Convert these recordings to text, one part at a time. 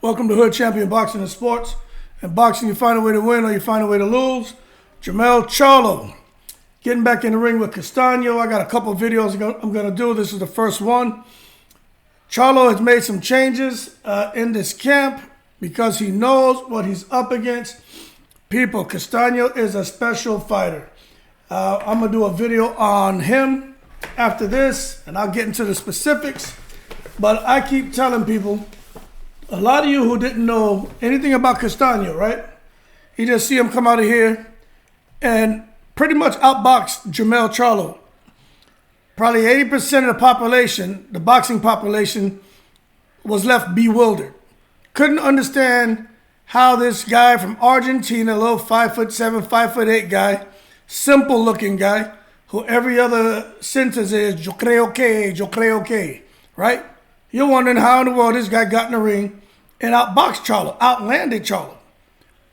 Welcome to Hood Champion Boxing and Sports. In boxing, you find a way to win or you find a way to lose. Jermell Charlo getting back in the ring with Castano. I got a couple of videos I'm going to do. This is the first one. Charlo has made some changes in this camp because he knows what he's up against. People, Castano is a special fighter. I'm going to do a video on him after this, and I'll get into the specifics. But I keep telling people, a lot of you who didn't know anything about Castano, right? You just see him come out of here and pretty much outbox Jermell Charlo. Probably 80% of the population, the boxing population, was left bewildered. Couldn't understand how this guy from Argentina, a little 5'7", 5'8" guy, simple looking guy, who every other sentence is, yo creo que, right? You're wondering how in the world this guy got in the ring and outboxed Charlo, outlanded Charlo.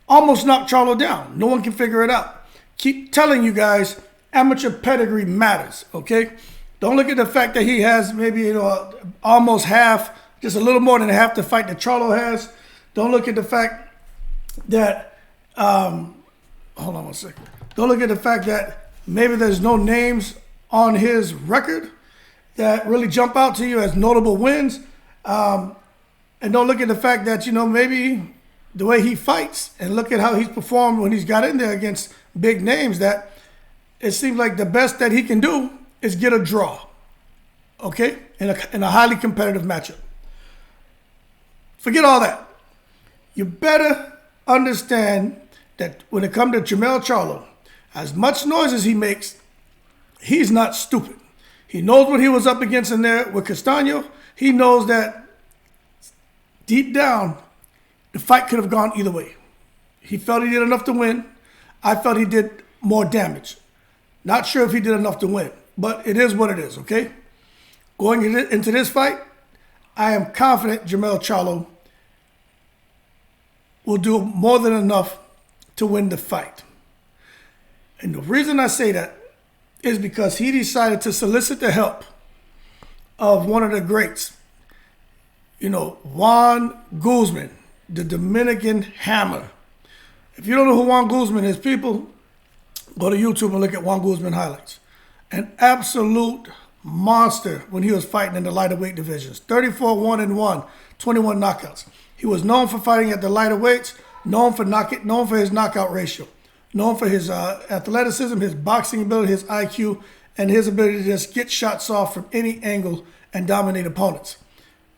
Almost knocked Charlo down. No one can figure it out. Keep telling you guys, amateur pedigree matters, okay? Don't look at the fact that he has maybe, almost half, just a little more than half the fight that Charlo has. Don't look at the fact that, hold on one second. Don't look at the fact that maybe there's no names on his record that really jump out to you as notable wins. And don't look at the fact that, maybe the way he fights and look at how he's performed when he's got in there against big names, that it seems like the best that he can do is get a draw, okay, in a highly competitive matchup. Forget all that. You better understand that when it comes to Jermell Charlo, as much noise as he makes, he's not stupid. He knows what he was up against in there with Castano. He knows that deep down, the fight could have gone either way. He felt he did enough to win. I felt he did more damage. Not sure if he did enough to win, but it is what it is, okay? Going into this fight, I am confident Jermell Charlo will do more than enough to win the fight. And the reason I say that is because he decided to solicit the help of one of the greats. Juan Guzman, the Dominican Hammer. If you don't know who Juan Guzman is, people, go to YouTube and look at Juan Guzman highlights. An absolute monster when he was fighting in the lighter weight divisions. 34-1-1, 21 knockouts. He was known for fighting at the lighter weights, known for his knockout ratio, known for his athleticism, his boxing ability, his IQ, and his ability to just get shots off from any angle and dominate opponents.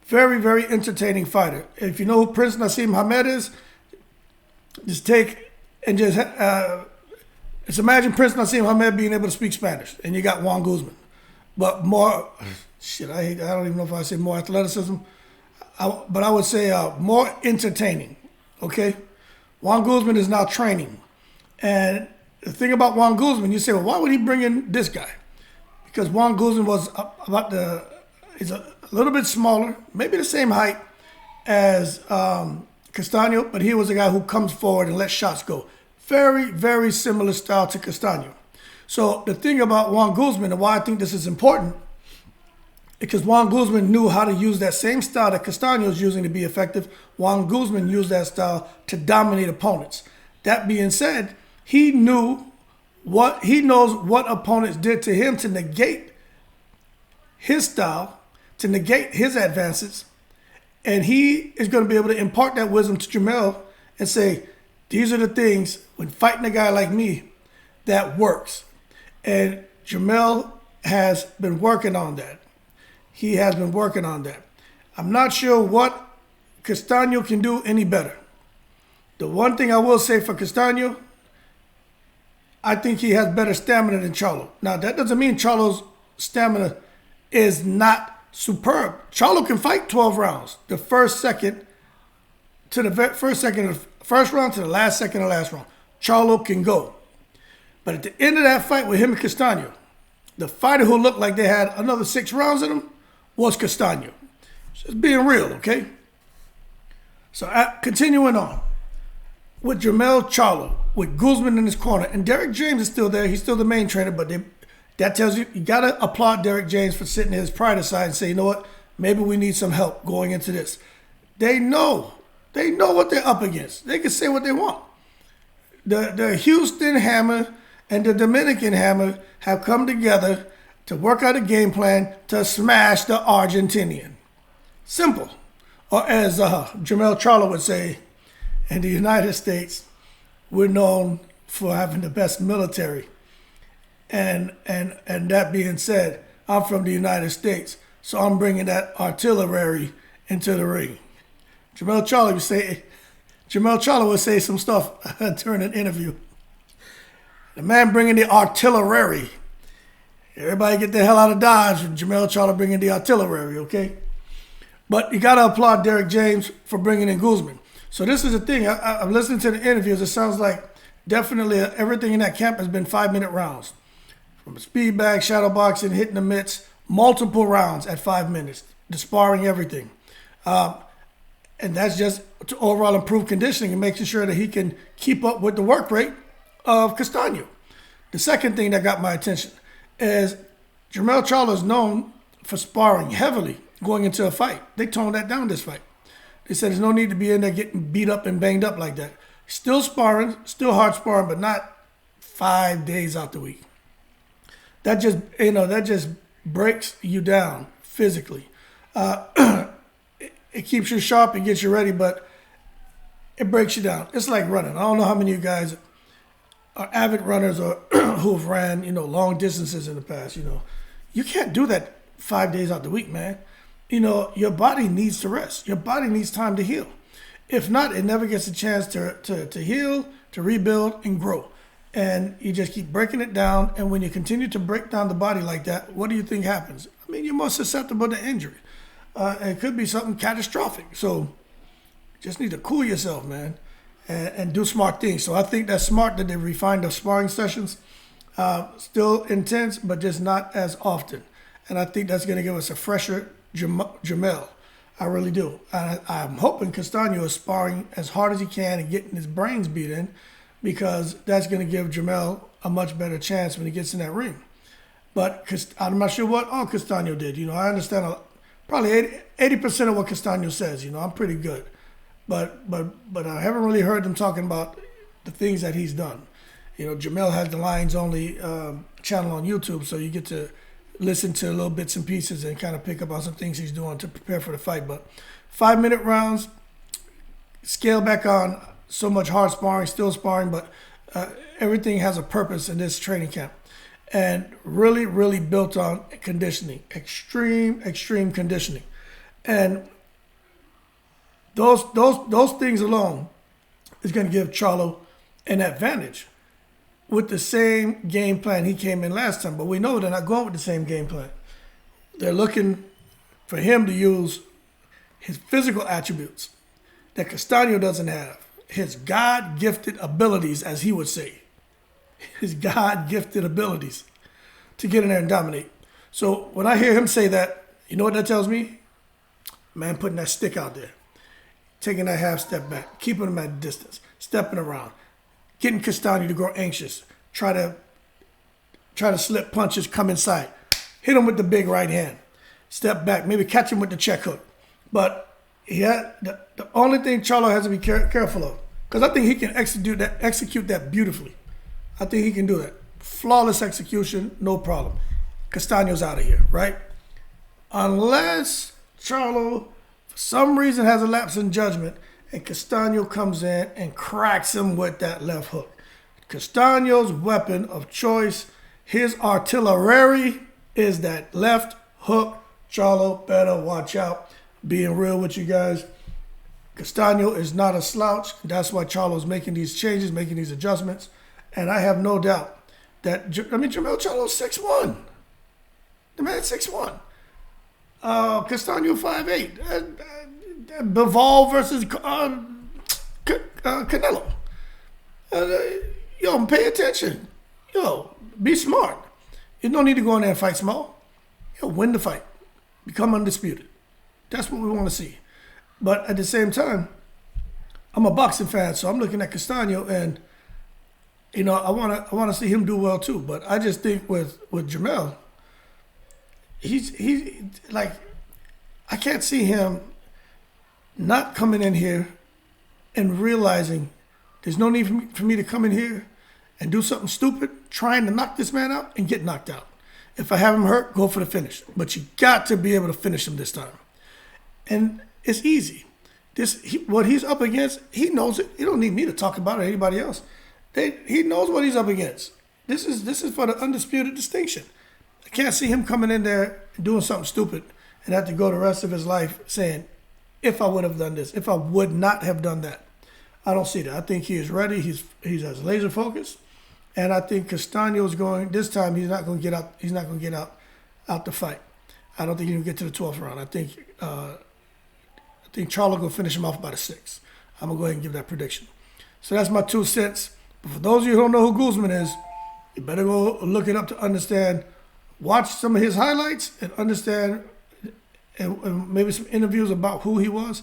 Very, very entertaining fighter. If you know who Prince Nassim Hamed is, just imagine Prince Nassim Hamed being able to speak Spanish, and you got Juan Guzman. But more, I don't even know if I say more athleticism, but I would say more entertaining, okay? Juan Guzman is now training. And the thing about Juan Guzman, you say, well, why would he bring in this guy? Because Juan Guzman was he's a little bit smaller, maybe the same height as Castano, but he was a guy who comes forward and lets shots go. Very, very similar style to Castano. So the thing about Juan Guzman and why I think this is important, because Juan Guzman knew how to use that same style that Castano is using to be effective. Juan Guzman used that style to dominate opponents. That being said, he knows what opponents did to him to negate his style, to negate his advances, and he is going to be able to impart that wisdom to Jermell and say, these are the things when fighting a guy like me that works. And Jermell has been working on that. He has been working on that. I'm not sure what Castano can do any better. The one thing I will say for Castano, I think he has better stamina than Charlo. Now, that doesn't mean Charlo's stamina is not superb. Charlo can fight 12 rounds. The first round to the last second of the last round. Charlo can go. But at the end of that fight with him and Castano, the fighter who looked like they had another 6 rounds in him was Castano. Just being real, okay? So continuing on. With Jermell Charlo, with Guzman in his corner, and Derek James is still there. He's still the main trainer, but that tells you got to applaud Derek James for sitting his pride aside and say, you know what, maybe we need some help going into this. They know They know what they're up against. They can say what they want. The Houston Hammer and the Dominican Hammer have come together to work out a game plan to smash the Argentinian. Simple. Or as Jermell Charlo would say, in the United States, we're known for having the best military. And that being said, I'm from the United States, so I'm bringing that artillery into the ring. Jermell Charlo would say some stuff during an interview. The man bringing the artillery. Everybody get the hell out of Dodge. Jermell Charlo bringing the artillery, okay? But you got to applaud Derek James for bringing in Guzman. So this is the thing. I'm listening to the interviews. It sounds like definitely everything in that camp has been 5-minute rounds. From speed bag, shadow boxing, hitting the mitts, multiple rounds at 5 minutes, the sparring, everything. And that's just to overall improve conditioning and making sure that he can keep up with the work rate of Castano. The second thing that got my attention is Jermell Charlo is known for sparring heavily going into a fight. They toned that down this fight. They said there's no need to be in there getting beat up and banged up like that. Still sparring, still hard sparring, but not 5 days out the week. That just breaks you down physically. It keeps you sharp, it gets you ready, but it breaks you down. It's like running. I don't know how many of you guys are avid runners or who've ran, long distances in the past. You can't do that 5 days out the week, man. Your body needs to rest. Your body needs time to heal. If not, it never gets a chance to heal, to rebuild, and grow. And you just keep breaking it down. And when you continue to break down the body like that, what do you think happens? You're more susceptible to injury. It could be something catastrophic. So you just need to cool yourself, man, and do smart things. So I think that's smart that they refined the sparring sessions. Still intense, but just not as often. And I think that's going to give us a fresher Jermell. I really do. I'm hoping Castano is sparring as hard as he can and getting his brains beat in, because that's going to give Jermell a much better chance when he gets in that ring. But I'm not sure what all Castano did. I understand probably 80% of what Castano says. I'm pretty good. But I haven't really heard them talking about the things that he's done. Jermell has the Lions Only channel on YouTube, so you get to listen to little bits and pieces and kind of pick up on some things he's doing to prepare for the fight. But 5-minute rounds, scale back on so much hard sparring, still sparring, but everything has a purpose in this training camp. And really, really built on conditioning, extreme conditioning. And those things alone is going to give Charlo an advantage with the same game plan he came in last time. But we know they're not going with the same game plan. They're looking for him to use his physical attributes that Castano doesn't have. His God-gifted abilities, as he would say. His God-gifted abilities to get in there and dominate. So when I hear him say that, you know what that tells me? Man, putting that stick out there. Taking that half step back. Keeping him at a distance. Stepping around. Getting Castano to grow anxious. Try to slip punches, come inside. Hit him with the big right hand. Step back. Maybe catch him with the check hook. But the only thing Charlo has to be careful of, because I think he can execute that beautifully. I think he can do that. Flawless execution, no problem. Castano's out of here, right? Unless Charlo, for some reason, has a lapse in judgment and Castano comes in and cracks him with that left hook. Castano's weapon of choice, his artillery, is that left hook. Charlo better watch out. Being real with you guys, Castano is not a slouch. That's why Charlo's making these changes, making these adjustments. And I have no doubt that, Jermell Charlo's 6'1". The man's 6'1". Castano 5'8". Bivol versus Canelo. Pay attention. Be smart. There's no need to go in there and fight small. Win the fight. Become undisputed. That's what we want to see. But at the same time, I'm a boxing fan, so I'm looking at Castano, and I want to see him do well too. But I just think with Jermell, he's like, I can't see him not coming in here and realizing there's no need for me to come in here and do something stupid, trying to knock this man out and get knocked out. If I have him hurt, go for the finish. But you got to be able to finish him this time. And it's easy. What he's up against, he knows it. He don't need me to talk about it or anybody else. He knows what he's up against. This is for the undisputed distinction. I can't see him coming in there and doing something stupid and have to go the rest of his life saying, if I would have done this, if I would not have done that. I don't see that. I think he is ready. He's as laser focused. And I think Castano's going, this time he's not going to get out. He's not going to get out the fight. I don't think he'll get to the 12th round. I think Charlo will finish him off by the 6th. I'm going to go ahead and give that prediction. So that's my 2 cents. But for those of you who don't know who Guzman is, you better go look it up to understand. Watch some of his highlights and understand, and maybe some interviews about who he was.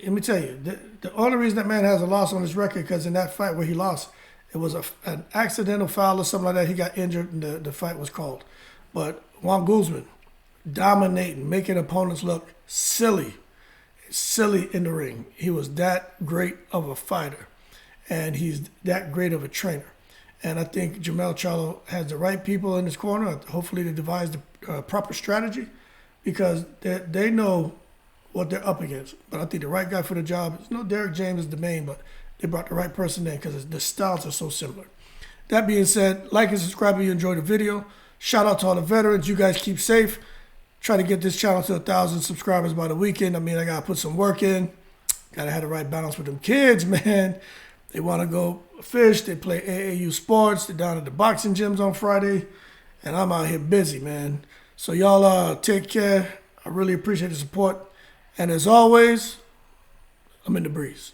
Let me tell you, the only reason that man has a loss on his record because in that fight where he lost, it was an accidental foul or something like that. He got injured and the fight was called. But Juan Guzman, dominating, making opponents look silly in the ring. He was that great of a fighter, and he's that great of a trainer. And I think Jermell Charlo has the right people in his corner. Hopefully they devise the proper strategy because they know what they're up against. But I think the right guy for the job is Derek James is the main, but they brought the right person in because the styles are so similar. That being said, like and subscribe if you enjoyed the video. Shout out to all the veterans. You guys keep safe. Try to get this channel to 1,000 subscribers by the weekend. I mean, I got to put some work in. Got to have the right balance with them kids, man. They want to go fish. They play AAU sports. They're down at the boxing gyms on Friday. And I'm out here busy, man. So y'all take care. I really appreciate the support. And as always, I'm in the breeze.